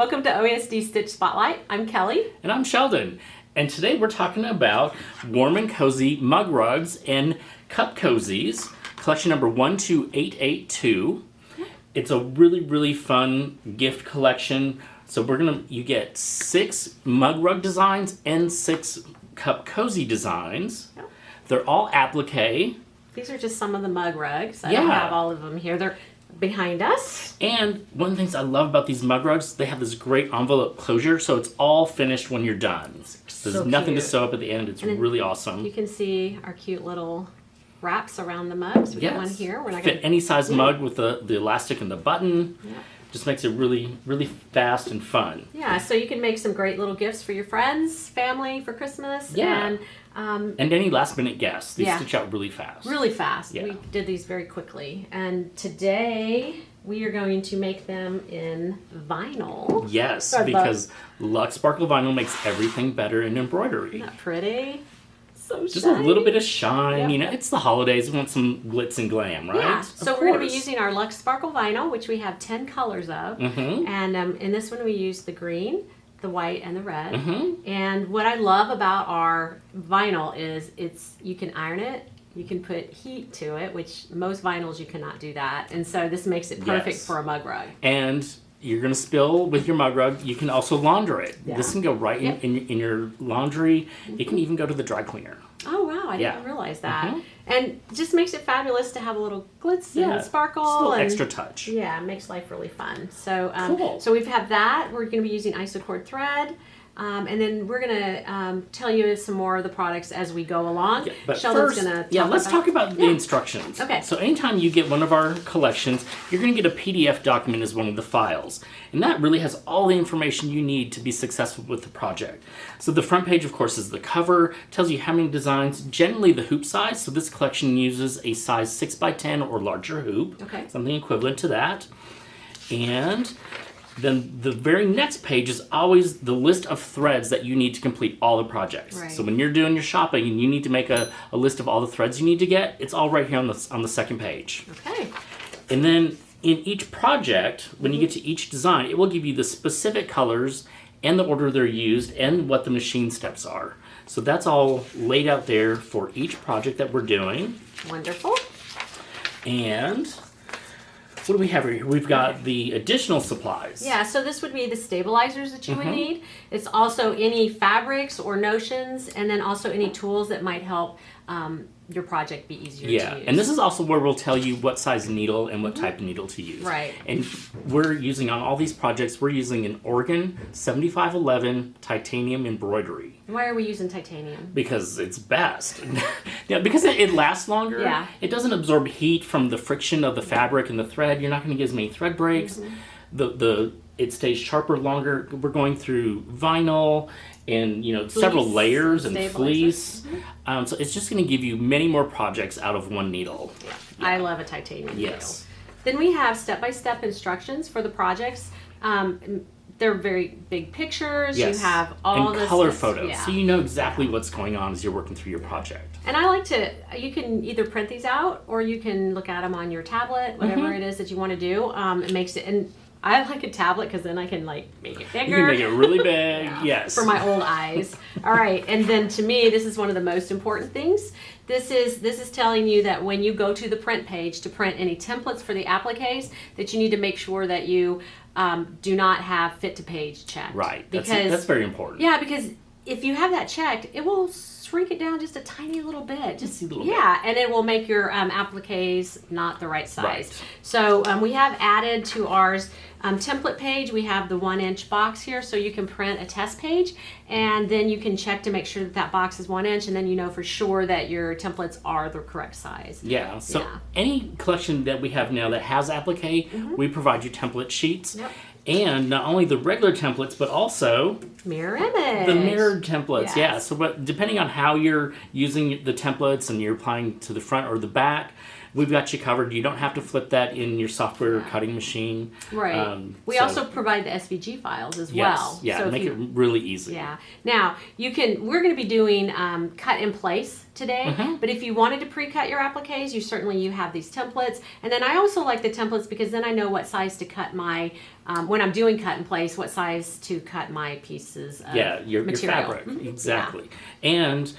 Welcome to OESD Stitch Spotlight. I'm Kelly. And I'm Sheldon. And today we're talking about warm and cozy mug rugs and cup cozies, collection number 12882. It's a really fun gift collection. So you get 6 mug rug designs and 6 cup cozy designs. Yep. They're all applique. These are just some of the mug rugs. I don't have all of them here. They're behind us. And one of the things I love about these mug rugs, they have this great envelope closure, so it's all finished when you're done. There's nothing to sew up at the end. It's really awesome. You can see our cute little wraps around the mugs. We got one here. We're not fit any size mug with the elastic and the button. Yeah. Just makes it really fast and fun. Yeah, so you can make some great little gifts for your friends, family for Christmas. Yeah. And any last minute guests. These stitch out really fast. Really fast. Yeah. We did these very quickly. And today we are going to make them in vinyl. Yes, because Luxe Sparkle Vinyl makes everything better in embroidery. Isn't that pretty? So just shiny. A little bit of shine. Yep. You know, it's the holidays. We want some glitz and glam, right? Yeah. So we're going to be using our Luxe Sparkle Vinyl, which we have 10 colors of. Mm-hmm. And in this one we use the green, the white, and the red. Mm-hmm. And what I love about our vinyl is you can iron it. You can put heat to it, which most vinyls you cannot do that. And so this makes it perfect for a mug rug. And you're going to spill with your mug rug. You can also launder it. Yeah. This can go right in your laundry. It can even go to the dry cleaner. Oh, wow. I didn't realize that. Mm-hmm. And just makes it fabulous to have a little glitz and sparkle. Just a little extra touch. Yeah, it makes life really fun. So, cool. So we've had that. We're going to be using isocord thread. And then we're going to tell you some more of the products as we go along. Yeah, but Sheldon's first, gonna let's talk about the instructions. Okay. So anytime you get one of our collections, you're going to get a PDF document as one of the files. And that really has all the information you need to be successful with the project. So the front page, of course, is the cover, tells you how many designs, generally the hoop size. So this collection uses a size 6x10 or larger hoop, something equivalent to that. And then the very next page is always the list of threads that you need to complete all the projects. Right. So when you're doing your shopping and you need to make a list of all the threads you need to get, it's all right here on the second page. Okay. And then in each project, when you get to each design, it will give you the specific colors and the order they're used and what the machine steps are. So that's all laid out there for each project that we're doing. Wonderful. And what do we have here? We've got the additional supplies. Yeah, so this would be the stabilizers that you would need. It's also any fabrics or notions, and then also any tools that might help your project be easier to use. And this is also where we'll tell you what size needle and what type of needle to use. Right. And we're using, on all these projects, we're using an Oregon 7511 titanium embroidery. Why are we using titanium? Because it's best. Because it lasts longer. Yeah. It doesn't absorb heat from the friction of the fabric and the thread. You're not going to get as many thread breaks. It stays sharper longer. We're going through vinyl and several layers and fleece. So it's just going to give you many more projects out of one needle. Yeah. I love a titanium needle. Yes. Then we have step-by-step instructions for the projects. They're very big pictures. Yes. You have all and this color photos, yeah. so you know exactly what's going on as you're working through your project. And I like you can either print these out or you can look at them on your tablet, whatever it is that you want to do. It makes it, and I like a tablet because then I can make it bigger. You can make it really big, yes. For my old eyes. All right, and then to me, this is one of the most important things. This is telling you that when you go to the print page to print any templates for the appliques, that you need to make sure that you do not have fit to page checked. Right, that's very important. Yeah, because if you have that checked, it will shrink it down just a tiny little bit. Just a little bit. Yeah, and it will make your appliques not the right size. Right. So we have added to ours template page, we have the 1-inch box here, so you can print a test page, and then you can check to make sure that box is 1 inch, and then you know for sure that your templates are the correct size. Yeah, so any collection that we have now that has applique, we provide you template sheets. Yep. And not only the regular templates, but also mirror image. The mirrored templates, yes. So depending on how you're using the templates and you're applying to the front or the back, we've got you covered. You don't have to flip that in your software cutting machine. Right. We also provide the SVG files as well. Yeah, so make it really easy. Yeah. Now, we're going to be doing cut in place today, but if you wanted to pre-cut your appliques, you have these templates. And then I also like the templates because then I know what size to cut my, when I'm doing cut in place, what size to cut my pieces of your fabric. Exactly. And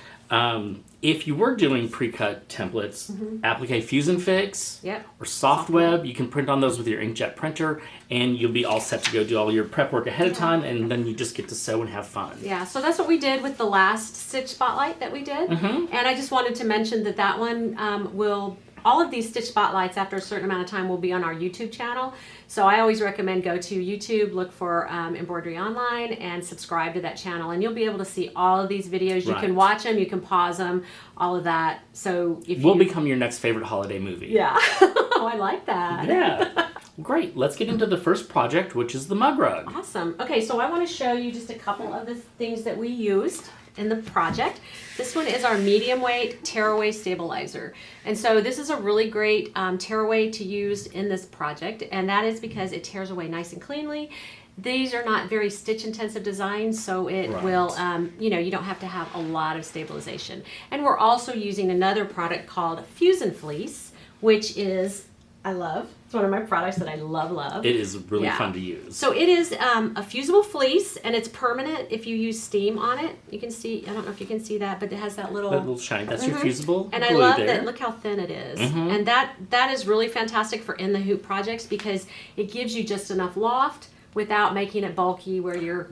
if you were doing pre-cut templates, Applique Fusion Fix or Soft Web, you can print on those with your inkjet printer, and you'll be all set to go do all your prep work ahead of time, and then you just get to sew and have fun. Yeah, so that's what we did with the last Stitch Spotlight that we did. And I just wanted to mention that one all of these Stitch Spotlights after a certain amount of time will be on our YouTube channel. So I always recommend go to YouTube, look for Embroidery Online, and subscribe to that channel. And you'll be able to see all of these videos. You can watch them, you can pause them, all of that. So if we'll become your next favorite holiday movie. Yeah. Oh, I like that. Yeah. Great. Let's get into the first project, which is the mug rug. Awesome. Okay, so I want to show you just a couple of the things that we used in the project. This one is our medium weight tearaway stabilizer. And so this is a really great tearaway to use in this project, and that is because it tears away nice and cleanly. These are not very stitch intensive designs, so it will, you don't have to have a lot of stabilization. And we're also using another product called Fleece, which is, I love. It's one of my products that I love. It is really fun to use. So it is a fusible fleece, and it's permanent if you use steam on it. You can see, I don't know if you can see that, but it has that little shine. That's your fusible and glue I love there. that. Look how thin it is. And that is really fantastic for in the hoop projects because it gives you just enough loft without making it bulky where your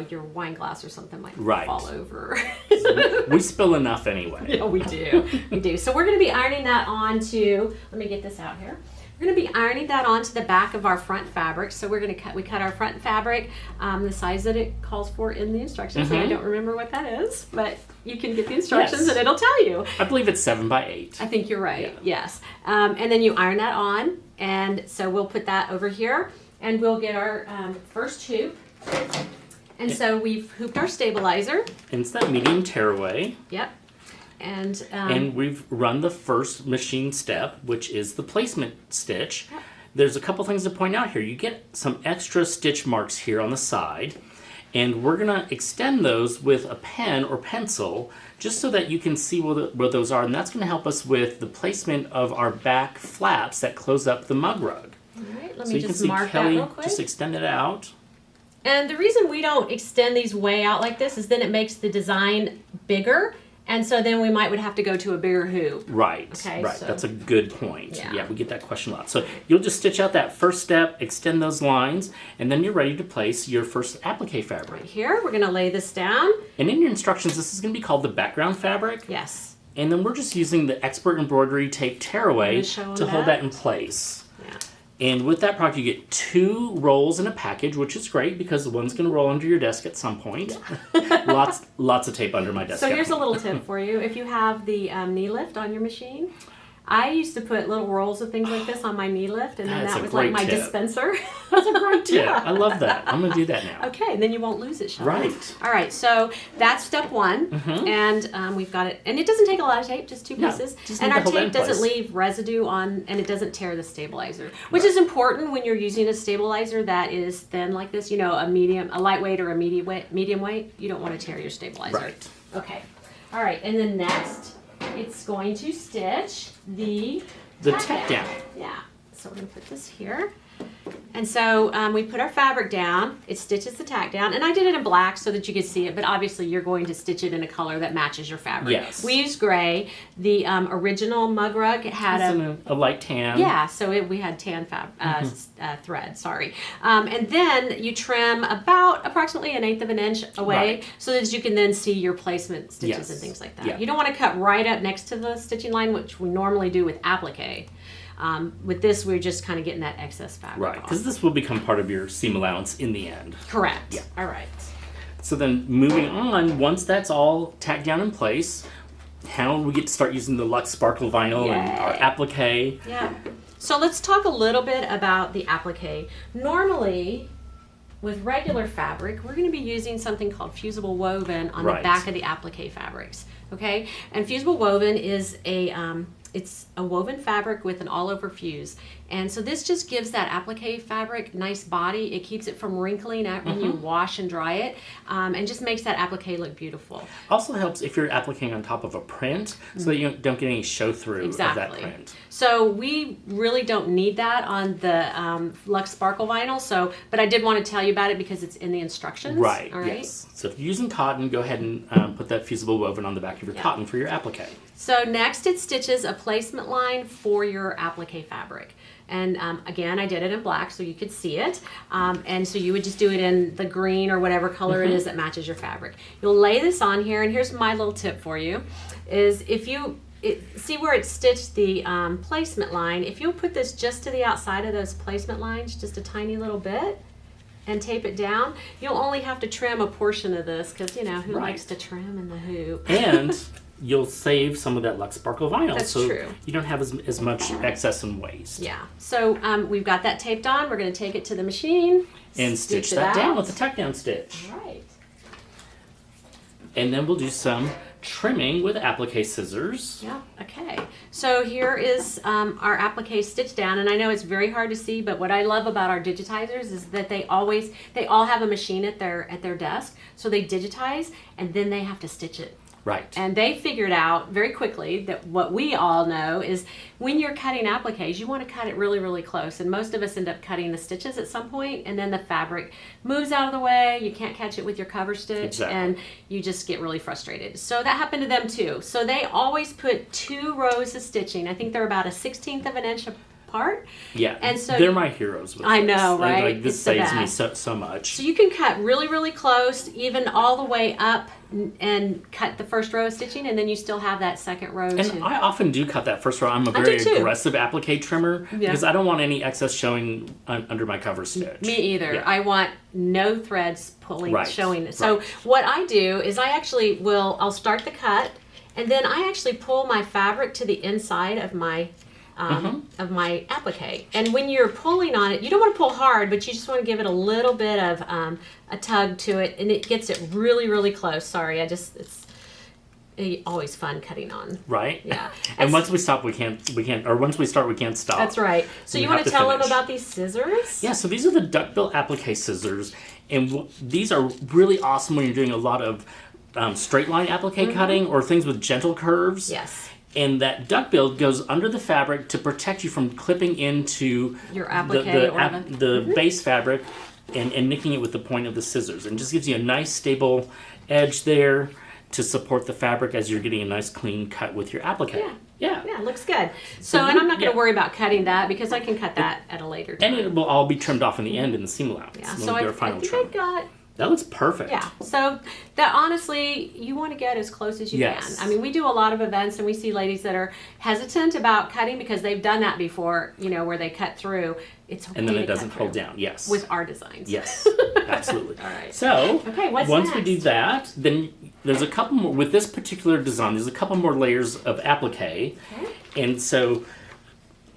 your wine glass or something might fall over. We spill enough anyway. Yeah, we do. So we're going to be ironing that onto, let me get this out here. We're going to be ironing that onto the back of our front fabric. So we're going to we cut our front fabric the size that it calls for in the instructions. And I don't remember what that is, but you can get the instructions and it'll tell you. I believe it's 7 by 8. I think you're right. Yes. And then you iron that on, and so we'll put that over here, and we'll get our first hoop. And so we've hooped our stabilizer. And it's that medium tearaway. Yep. And we've run the first machine step, which is the placement stitch. Yep. There's a couple things to point out here. You get some extra stitch marks here on the side, and we're going to extend those with a pen or pencil just so that you can see where those are, and that's going to help us with the placement of our back flaps that close up the mug rug. All right, let so me you can just see mark Kelly that real quick. Just extend it out. And the reason we don't extend these way out like this is then it makes the design bigger. And so then we would have to go to a bigger hoop. Right, okay, right. So. That's a good point. Yeah, we get that question a lot. So you'll just stitch out that first step, extend those lines, and then you're ready to place your first applique fabric. Right here, we're going to lay this down. And in your instructions, this is going to be called the background fabric. Yes. And then we're just using the Expert Embroidery Tape Tearaway to hold that in place. And with that product, you get 2 rolls in a package, which is great because the one's going to roll under your desk at some point. Lots of tape under my desk. So here's a little tip for you. If you have the knee lift on your machine, I used to put little rolls of things like this on my knee lift, and then that was like my dispenser. That's a great tip. I love that. I'm going to do that now. Okay, and then you won't lose it, Sheldon. Right. All right, so that's step 1, and we've got it. And it doesn't take a lot of tape, just 2 pieces. And our tape doesn't leave residue on, and it doesn't tear the stabilizer, which is important when you're using a stabilizer that is thin like this. A lightweight or a medium weight. You don't want to tear your stabilizer. Right. Okay. All right, and then next, it's going to stitch the tack down. Yeah. So we're going to put this here. And so we put our fabric down. It stitches the tack down. And I did it in black so that you could see it, but obviously you're going to stitch it in a color that matches your fabric. Yes. We used gray. The original mug rug had a light tan. Yeah, so we had tan thread, sorry. And then you trim about approximately 1/8 of an inch away so that you can then see your placement stitches and things like that. Yeah. You don't want to cut right up next to the stitching line, which we normally do with applique. With this, we're just kind of getting that excess fabric Right, because this will become part of your seam allowance in the end. Correct. Yeah. All right. So then moving on, once that's all tacked down in place, now we get to start using the Luxe Sparkle Vinyl and our applique. Yeah. So let's talk a little bit about the applique. Normally, with regular fabric, we're going to be using something called Fusible woven on the back of the applique fabrics. Okay, and Fusible woven is a it's a woven fabric with an all-over fuse. And so this just gives that applique fabric nice body. It keeps it from wrinkling out when you wash and dry it, and just makes that applique look beautiful. Also helps if you're appliquing on top of a print, so that you don't get any show-through of that print. So we really don't need that on the Luxe Sparkle Vinyl, but I did want to tell you about it because it's in the instructions. Right, all right? yes. So if you're using cotton, go ahead and put that fusible woven on the back of your cotton for your applique. So next it stitches a placement line for your applique fabric. And again, I did it in black so you could see it. And so you would just do it in the green or whatever color it is that matches your fabric. You'll lay this on here, and here's my little tip for you, is if you see where it's stitched the placement line, if you'll put this just to the outside of those placement lines, just a tiny little bit, and tape it down, you'll only have to trim a portion of this, because, you know, who likes to trim in the hoop? And you'll save some of that Luxe Sparkle Vinyl. That's so true. You don't have as much excess and waste. Yeah. So we've got that taped on. We're going to take it to the machine. And stitch that down with the tuck down stitch. All right. And then we'll do some trimming with applique scissors. Yeah, okay. So here is our applique stitch down, and I know it's very hard to see, but what I love about our digitizers is that they all have a machine at their desk, so they digitize and then they have to stitch it. Right. And they figured out very quickly that what we all know is when you're cutting appliques, you want to cut it really, really close. And most of us end up cutting the stitches at some point, and then the fabric moves out of the way. You can't catch it with your cover stitch, and you just get really frustrated. So that happened to them too. So they always put 2 rows of stitching. I think they're about a 1/16 of an inch apart. Yeah, and so they're my heroes with I this. know, right? Like, this saves me so much. So you can cut really, really close, even all the way up, and cut the first row of stitching, and then you still have that second row. And I often do cut that first row. I'm a very aggressive applique trimmer because I don't want any excess showing under my cover stitch. Me either. Yeah. I want no threads showing. So what I do is I'll start the cut, and then I actually pull my fabric to the inside of my applique. And when you're pulling on it, you don't want to pull hard, but you just want to give it a little bit of a tug to it, and it gets it really, really close. Sorry, it's always fun cutting on. Right. Yeah. And once we stop, we can't, or once we start, we can't stop. That's right. So you want to tell them about these scissors? Yeah, so these are the duckbill applique scissors, and these are really awesome when you're doing a lot of straight line applique cutting or things with gentle curves. Yes. And that duckbill goes under the fabric to protect you from clipping into your applique the base fabric and nicking it with the point of the scissors. And just gives you a nice stable edge there to support the fabric as you're getting a nice clean cut with your applique. Yeah, it looks good. So, and I'm not going to worry about cutting that because I can cut that at a later time. And it will all be trimmed off in the end in the seam allowance. Yeah, so I think I got... That looks perfect. Yeah, so that honestly, you want to get as close as you can. I mean, we do a lot of events and we see ladies that are hesitant about cutting because they've done that before, you know, where they cut through. It's okay. And then it doesn't hold down, yes. With our designs. Yes, absolutely. All right. So, what's once next? we do that, then there's a couple more, with this particular design, there's a couple more layers of applique. Okay. And so,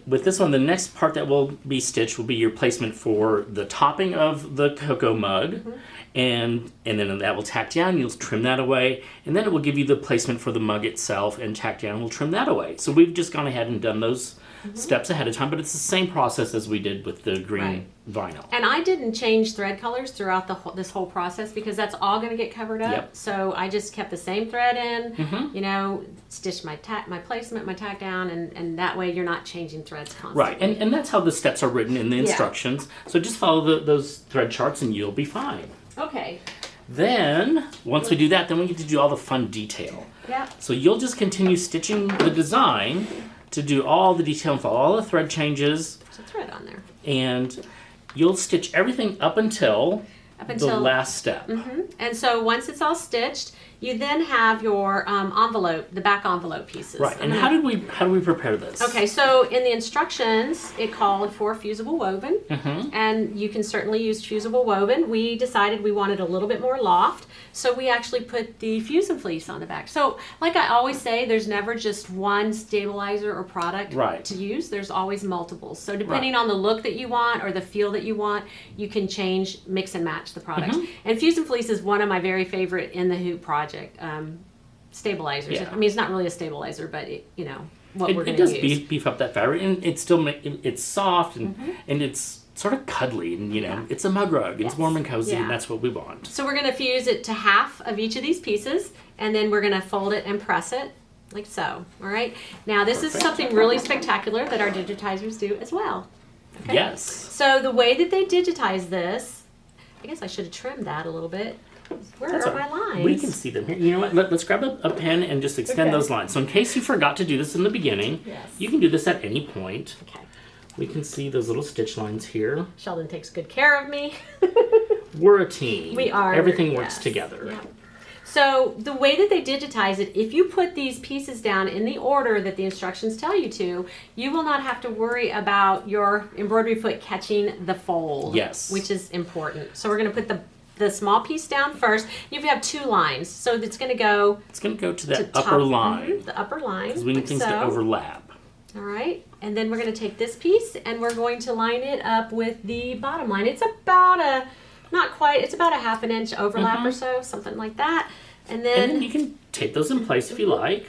with this one, the next part that will be stitched will be your placement for the topping of the cocoa mug. And then that will tack down, you'll trim that away, and then it will give you the placement for the mug itself, and tack down, we'll trim that away. So we've just gone ahead and done those steps ahead of time, but it's the same process as we did with the green vinyl. And I didn't change thread colors throughout this whole process because that's all going to get covered up. Yep. So I just kept the same thread in, you know, stitched my placement, my tack down, and that way you're not changing threads constantly. Right, and that's how the steps are written in the instructions. So just follow those thread charts and you'll be fine. Okay. Then, once we do that, then we get to do all the fun detail. Yeah. So you'll just continue stitching the design to do all the detail and follow all the thread changes. There's a thread on there. And you'll stitch everything up until the last step. And so once it's all stitched, you then have your envelope, the back envelope pieces. Right. And how do we prepare this? Okay, so in the instructions, it called for fusible woven, and you can certainly use fusible woven. We decided we wanted a little bit more loft, so we actually put the Fusion Fleece on the back. So, like I always say, there's never just one stabilizer or product to use. There's always multiples. So depending on the look that you want or the feel that you want, you can change, mix and match the products. And Fusion Fleece is one of my very favorite in the hoop project stabilizers. I mean, it's not really a stabilizer, but it, you know, what we're It going to does use. beef up that fabric, and it's still it's soft and it's sort of cuddly, and it's a mug rug. It's warm and cozy, and that's what we want. So we're going to fuse it to half of each of these pieces, and then we're going to fold it and press it like so. All right. Now this is something really spectacular that our digitizers do as well. Okay? Yes. So the way that they digitize this, I guess I should have trimmed that a little bit. Where are my lines? We can see them here. You know what? Let's grab a pen and just extend those lines. So in case you forgot to do this in the beginning, you can do this at any point. Okay. We can see those little stitch lines here. Sheldon takes good care of me. We're a team. We are. Everything works together. Yeah. So the way that they digitize it, if you put these pieces down in the order that the instructions tell you to, you will not have to worry about your embroidery foot catching the fold. Yes. Which is important. So we're going to put the small piece down first. You have 2 lines, so it's going to go. It's going to go to that top, upper line. the upper line. Because we need things to overlap. All right, and then we're going to take this piece and we're going to line it up with the bottom line. It's about not quite, it's about a 1/2 inch overlap or so, something like that. And then you can tape those in place if you like.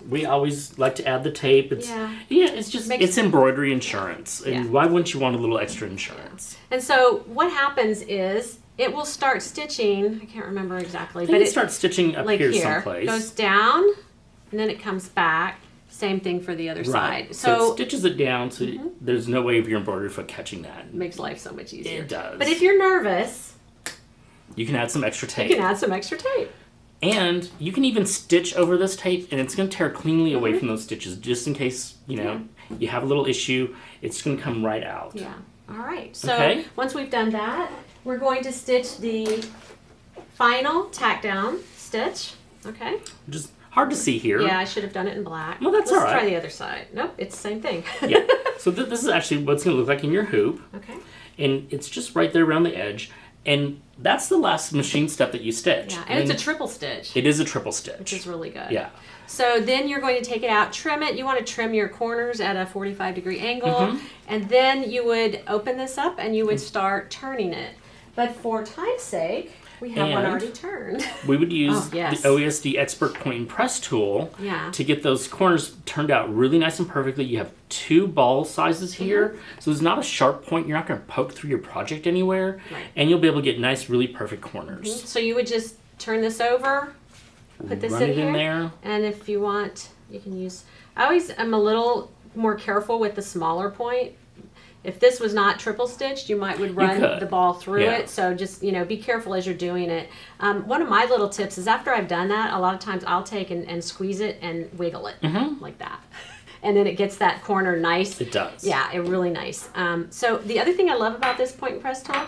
We always like to add the tape. It's it's just it's embroidery insurance, and why wouldn't you want a little extra insurance? And so what happens is it will start stitching. I can't remember exactly, but it starts stitching up like here someplace. Goes down, and then it comes back. Same thing for the other side. So it stitches it down, so there's no way of your embroidery foot catching that. It makes life so much easier. It does. But if you're nervous, you can add some extra tape. You can add some extra tape. And you can even stitch over this tape, and it's going to tear cleanly away from those stitches, just in case, you have a little issue. It's going to come right out. Yeah. All right. So once we've done that, we're going to stitch the final tack down stitch. Okay. Just hard to see here. Yeah, I should have done it in black. Well, that's all right. Let's try the other side. Nope, it's the same thing. Yeah. So this is actually what it's going to look like in your hoop. Okay. And it's just right there around the edge. And that's the last machine step that you stitch. Yeah, and it's a triple stitch. It is a triple stitch. Which is really good. Yeah. So then you're going to take it out, trim it. You want to trim your corners at a 45-degree angle. And then you would open this up and you would start turning it. But for time's sake, we have one already turned. We would use the OESD Expert Point and Press tool to get those corners turned out really nice and perfectly. You have 2 ball sizes here, so there's not a sharp point. You're not going to poke through your project anywhere, and you'll be able to get nice, really perfect corners. So you would just turn this over, put this in there, and if you want, you can use. I always am a little more careful with the smaller point. If this was not triple stitched, you would run the ball through it. So just, be careful as you're doing it. One of my little tips is after I've done that, a lot of times I'll take and squeeze it and wiggle it like that. And then it gets that corner nice. It does. Yeah, it really nice. So the other thing I love about this point and press tool,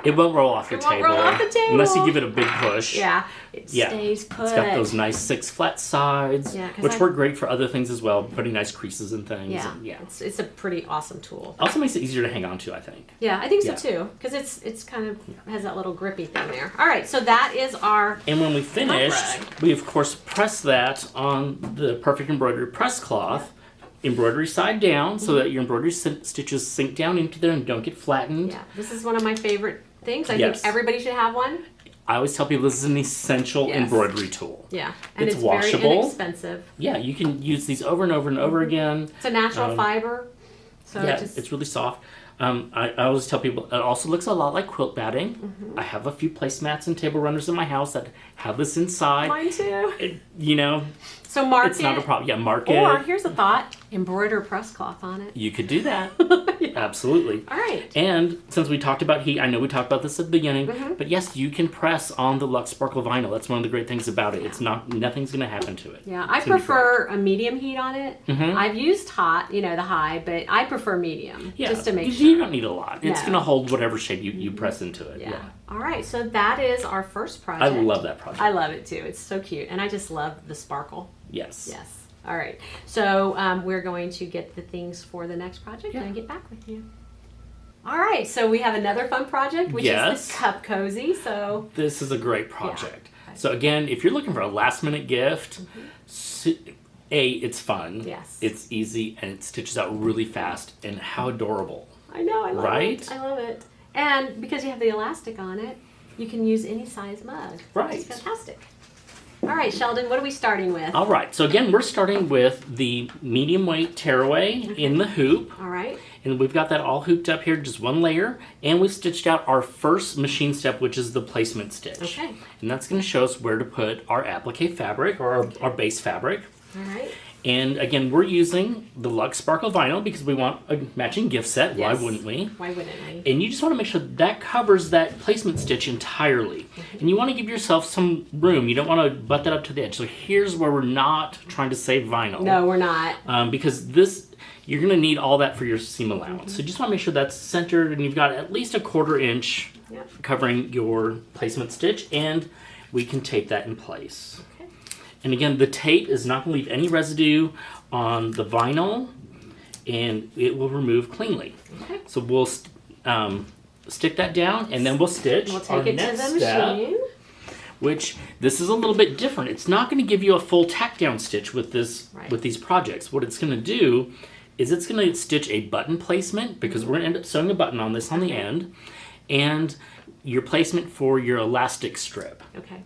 it won't roll off the table. It won't roll off the table. Unless you give it a big push. Yeah, it stays put. It's got those nice 6 flat sides, which work great for other things as well, putting nice creases and things. Yeah, and it's a pretty awesome tool. Also makes it easier to hang on to, I think. Yeah, I think so too, because it's kind of has that little grippy thing there. All right, so that is our. And when we finished, we of course press that on the Perfect Embroidery press cloth. Embroidery side down, so that your embroidery stitches sink down into there and don't get flattened. Yeah, this is one of my favorite things. I think everybody should have one. I always tell people this is an essential embroidery tool. Yeah, and it's washable. Very inexpensive. Yeah, you can use these over and over and over again. It's a natural fiber, so it's really soft. I always tell people it also looks a lot like quilt batting. I have a few placemats and table runners in my house that have this inside. Mine too. So it's not a problem. Yeah, mark it. Or here's a thought: embroider a press cloth on it. You could do that. Absolutely. All right. And since we talked about heat, I know we talked about this at the beginning, but yes, you can press on the Luxe Sparkle Vinyl. That's one of the great things about it. It's nothing's going to happen to it. Yeah, I prefer a medium heat on it. I've used hot, the high, but I prefer medium just to make sure. You don't need a lot. It's going to hold whatever shape you press into it. Yeah. All right, so that is our first project. I love that project. I love it too. It's so cute, and I just love the sparkle. Yes. Yes. All right. So we're going to get the things for the next project and get back with you. All right. So we have another fun project, which is this cup cozy. So this is a great project. Yeah. So again, if you're looking for a last minute gift, it's fun. Yes. It's easy and it stitches out really fast. And how adorable. I know. I love it. I love it. And because you have the elastic on it, you can use any size mug. Right. It's fantastic. All right, Sheldon, what are we starting with? All right, so again, we're starting with the medium weight tearaway in the hoop. All right. And we've got that all hooped up here, just one layer. And we've stitched out our first machine step, which is the placement stitch. Okay. And that's going to show us where to put our applique fabric, or our base fabric. All right. And again, we're using the Luxe Sparkle Vinyl because we want a matching gift set. Yes. Why wouldn't we? Why wouldn't we? And you just want to make sure that covers that placement stitch entirely. And you want to give yourself some room. You don't want to butt that up to the edge. So here's where we're not trying to save vinyl. No, we're not. Because you're going to need all that for your seam allowance. So you just want to make sure that's centered and you've got at least a 1/4 inch covering your placement stitch, and we can tape that in place. Okay. And again, the tape is not going to leave any residue on the vinyl, and it will remove cleanly. Okay. So we'll stick that down, and then we'll stitch We'll our take it to next the step, machine. which this is a little bit different. It's not going to give you a full tack down stitch with this Right. with these projects. What it's going to do is it's going to stitch a button placement, because we're going to end up sewing a button on this on the end, and your placement for your elastic strip. Okay.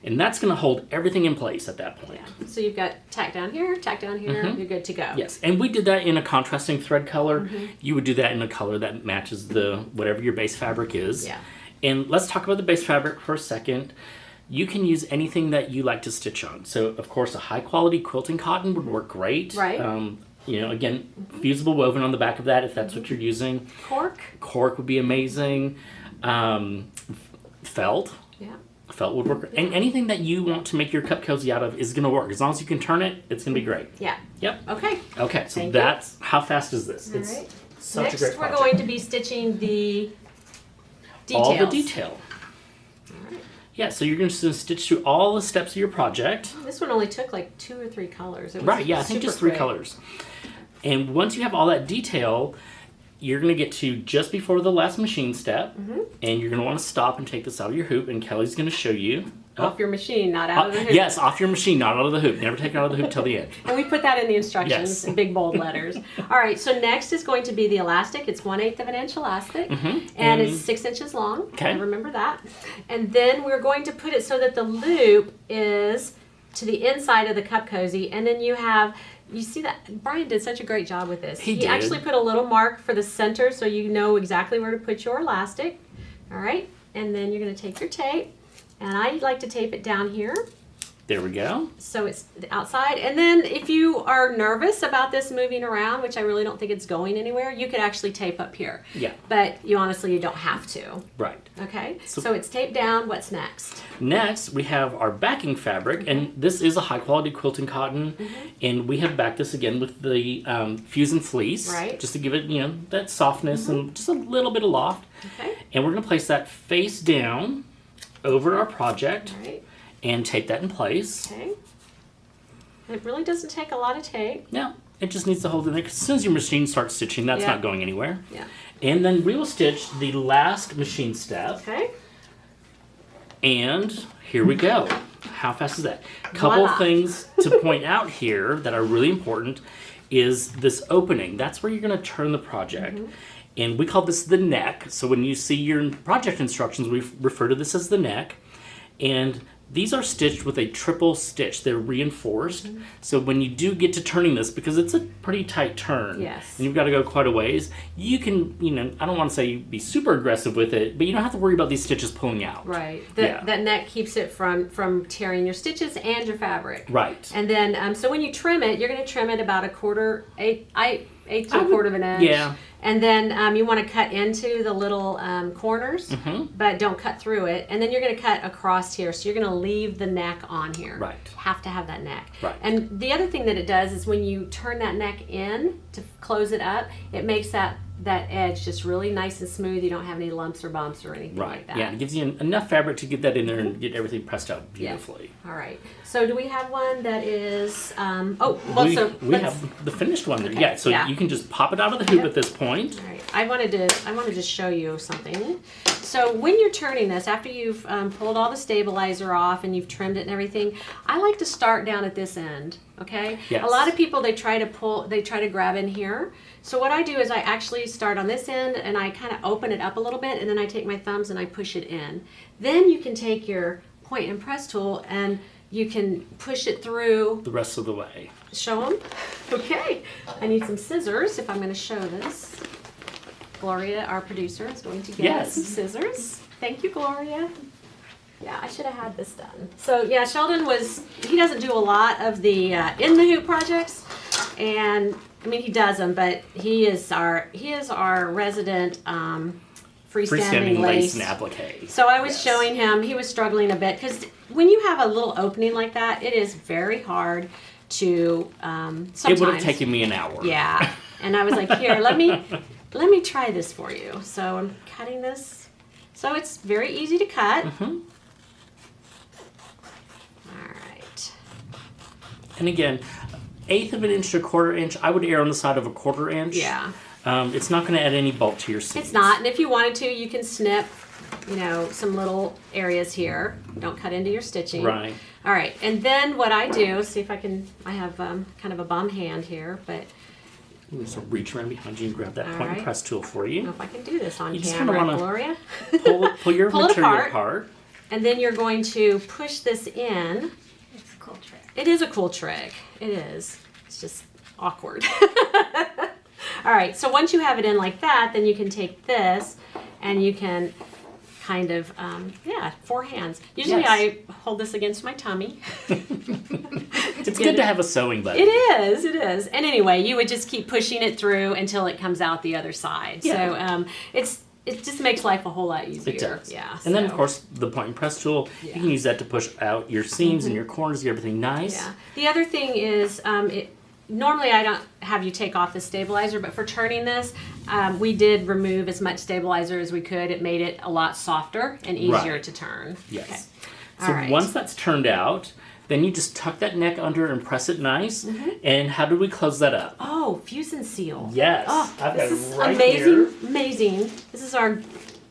And that's going to hold everything in place at that point. Yeah. So you've got tack down here, you're good to go. Yes, and we did that in a contrasting thread color. You would do that in a color that matches the whatever your base fabric is. Yeah. And let's talk about the base fabric for a second. You can use anything that you like to stitch on. So, of course, a high quality quilting cotton would work great. Right. Again, fusible woven on the back of that if that's what you're using. Cork would be amazing. Felt. Yeah. Felt would work. And anything that you want to make your cup cozy out of is going to work. As long as you can turn it, it's going to be great. Yeah. Yep. Okay. Okay, so Thank that's how fast is this? All It's right. such Next, a great we're project. going to be stitching the details. All the detail. All right. Yeah, so you're going to stitch through all the steps of your project. This one only took like 2 or 3 colors. It was Right, yeah, I think super just 3 quick. colors. And once you have all that detail, you're going to get to just before the last machine step, and you're going to want to stop and take this out of your hoop, and Kelly's going to show you. Off your machine, not out of the hoop. Yes, off your machine, not out of the hoop. Never take it out of the hoop till the end. And we put that in the instructions Yes. in big bold letters. All right, so next is going to be the elastic. It's 1/8 of an inch elastic, and it's 6 inches long. Okay. I remember that. And then we're going to put it so that the loop is to the inside of the cup cozy, and then you see that Brian did such a great job with this. He did. Actually put a little mark for the center so you know exactly where to put your elastic. All right, and then you're going to take your tape, and I like to tape it down here. There we go. So it's the outside. And then if you are nervous about this moving around, which I really don't think it's going anywhere, you could actually tape up here. Yeah. But you don't have to. Right. Okay. So it's taped down. What's next? Next, we have our backing fabric, and this is a high quality quilting cotton, and we have backed this again with the Fusion Fleece, Right. just to give it, that softness and just a little bit of loft. Okay. And we're going to place that face down over our project All right. and tape that in place. Okay. It really doesn't take a lot of tape. No, it just needs to hold in there, 'cause as soon as your machine starts stitching, that's Yeah. not going anywhere. Yeah. And then we will stitch the last machine step. Okay. And here we go. How fast is that? Couple Voila. things to point out here that are really important is this opening. That's where you're going to turn the project. And we call this the neck. So when you see your project instructions, we refer to this as the neck. And these are stitched with a triple stitch. They're reinforced. So when you do get to turning this, because it's a pretty tight turn, Yes. and you've got to go quite a ways, you can, I don't want to say be super aggressive with it, but you don't have to worry about these stitches pulling out. Right. Yeah. That neck keeps it from tearing your stitches and your fabric. Right. And then, so when you trim it, you're going to trim it about eighth to a quarter of an inch. Yeah. And then you want to cut into the little corners, but don't cut through it. And then you're going to cut across here. So you're going to leave the neck on here. Right. Have to have that neck. Right. And the other thing that it does is when you turn that neck in to close it up, it makes that edge just really nice and smooth. You don't have any lumps or bumps or anything Right. like that. Yeah, it gives you enough fabric to get that in there and get everything pressed out beautifully. All right. So do we have one that is? We have the finished one there. Okay, Yeah, so yeah. you can just pop it out of the hoop at this point. All right. I wanted to show you something. So when you're turning this, after you've pulled all the stabilizer off and you've trimmed it and everything, I like to start down at this end. Okay. Yes. A lot of people they try to grab in here. So what I do is I actually start on this end and I kind of open it up a little bit, and then I take my thumbs and I push it in. Then you can take your point and press tool and You can push it through. The rest of the way. Show them. Okay. I need some scissors if I'm going to show this. Gloria, our producer, is going to get Yes. some scissors. Thank you, Gloria. Yeah, I should have had this done. So yeah, Sheldon he doesn't do a lot of the in the hoop projects, and I mean he does them, but he is our resident freestanding lace lace and applique. So I was showing him, he was struggling a bit because when you have a little opening like that, it is very hard to sometimes. It would have taken me an hour. Yeah, and I was like, here, let me try this for you. So I'm cutting this. So it's very easy to cut. Mm-hmm. All right. And again, 1/8 of an inch to 1/4 inch. I would err on the side of a 1/4 inch. Yeah. It's not going to add any bulk to your seams. It's not, and if you wanted to, you can snip, some little areas here. Don't cut into your stitching. Right. All right, and then what I do, see if I have kind of a bum hand here, but So reach around behind you and grab that All point and right. press tool for I don't know you. if I can do this on You just camera, kinda wanna Gloria. Pull your Pull it material apart. apart. And then you're going to push this in. It's a cool trick. It is a cool trick. It is. It's just awkward. All right, so once you have it in like that, then you can take this and you can kind of, 4 hands. Usually Yes. I hold this against my tummy. It's good to have a sewing button. It is. And anyway, you would just keep pushing it through until it comes out the other side. Yeah. So it just makes life a whole lot easier. It does. Yeah. And then, of so- course, the point and press tool, you can use that to push out your seams and your corners, get everything nice. Yeah. The other thing is, normally I don't have you take off the stabilizer, but for turning this, we did remove as much stabilizer as we could. It made it a lot softer and easier Right. to turn. Yes. Okay. So All right. once that's turned out, then you just tuck that neck under and press it nice. And how do we close that up? Oh, fuse and seal. Yes. Oh, I've got this it is right amazing. here. Amazing. This is our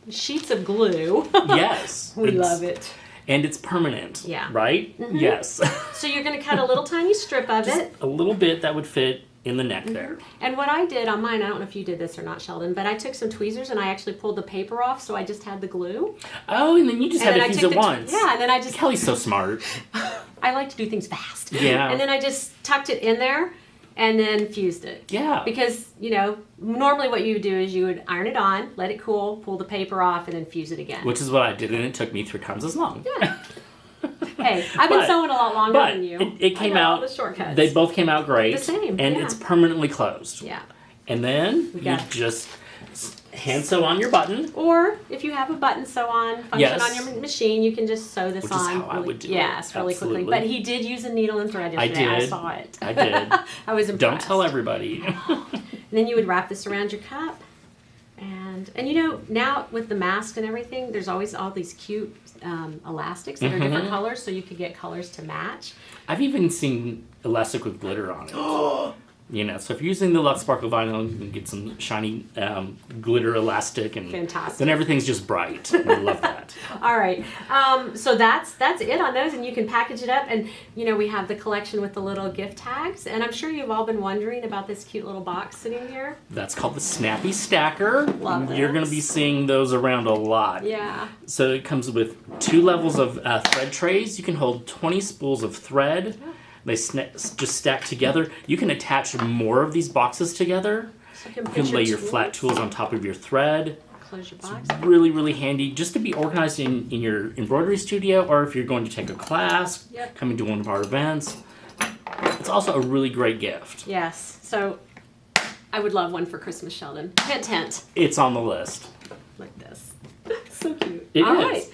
sheets of glue. Yes. We It's- love it. And it's permanent. Yeah. Right? Yes. So you're going to cut a little tiny strip of it. A little bit that would fit in the neck there. And what I did on mine, I don't know if you did this or not, Sheldon, but I took some tweezers and I actually pulled the paper off, so I just had the glue. Oh, and then you just And had then to I fuse took it the once. Yeah, and then I just Kelly's so smart. I like to do things fast. Yeah. And then I just tucked it in there and then fused it. Yeah. Because, normally what you would do is you would iron it on, let it cool, pull the paper off, and then fuse it again. Which is what I did, and it took me 3 times as long. Yeah. Hey, I've been But- sewing a lot longer But than you. it came I know all out. the shortcuts. They both came out great. The same, And yeah. it's permanently closed. Yeah. And then you got it. just hand sew on your button. Or if you have a button sew on function Yes. on your machine, you can just sew this Which is on. how I would do it. Yes, really quickly. Absolutely. But he did use a needle and thread I yesterday. I did. saw it. I did. I was impressed. Don't tell everybody. And then you would wrap this around your cup. And now with the mask and everything, there's always all these cute elastics that are different colors, so you could get colors to match. I've even seen elastic with glitter on it. So if you're using the Luxe Sparkle Vinyl, you can get some shiny glitter elastic, and Fantastic. then everything's just bright. I love that. All right. So that's it on those, and you can package it up. And we have the collection with the little gift tags, and I'm sure you've all been wondering about this cute little box sitting here. That's called the Snappy Stacker. Love You're going to be this. seeing those around a lot. Yeah. So it comes with 2 levels of thread trays. You can hold 20 spools of thread. They just stack together. You can attach more of these boxes together. So You can lay your flat tools on top of your thread. Close your box. Really, really handy just to be organized in your embroidery studio, or if you're going to take a class, Yep. coming to one of our events. It's also a really great gift. Yes. So I would love one for Christmas, Sheldon. Hint, hint. It's on the list. Like this. So cute. It All is. right.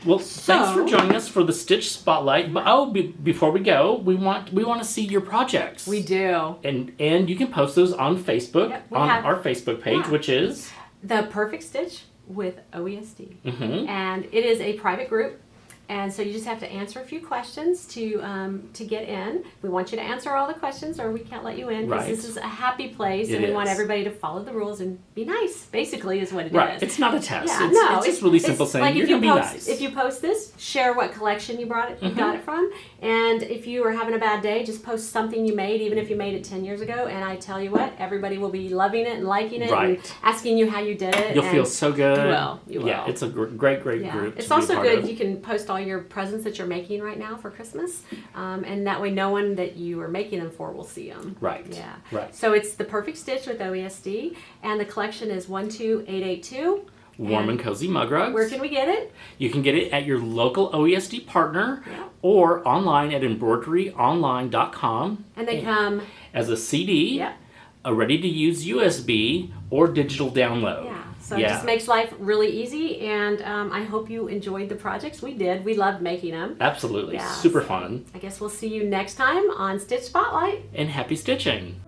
Well, thanks for So- joining us for the Stitch Spotlight. But before we go, we want to see your projects. We do. And you can post those on Facebook, Yep, we on have- our Facebook page, yeah. which is The Perfect Stitch with OESD. Mhm. And it is a private group. And so you just have to answer a few questions to get in. We want you to answer all the questions or we can't let you in because Right. this is a happy place It and we want is. everybody to follow the rules and be nice, basically is what it is. right. It's not a test. Yeah, It's just really simple saying like you're if you gonna be post, nice. If you post this, share what collection you got it from, and if you are having a bad day, just post something you made, even if you made it 10 years ago. And I tell you what, everybody will be loving it and liking it and Right. asking you how you did it. You'll and feel so good. You will. You will. Yeah, it's a great Yeah. group. It's to be also part good. of. You can post all all your presents that you're making right now for Christmas. And that way no one that you are making them for will see them. Right. Yeah. Right. So it's the perfect stitch with OESD, and the collection is 12882. Warm and cozy mug rugs. Where can we get it? You can get it at your local OESD partner Yeah. or online at embroideryonline.com. And they come, as a CD, yeah. a ready-to-use USB, or digital download. Yeah. So it just makes life really easy, and I hope you enjoyed the projects. We did. We loved making them. Absolutely. Yeah, Super so fun. I guess we'll see you next time on Stitch Spotlight. And happy stitching.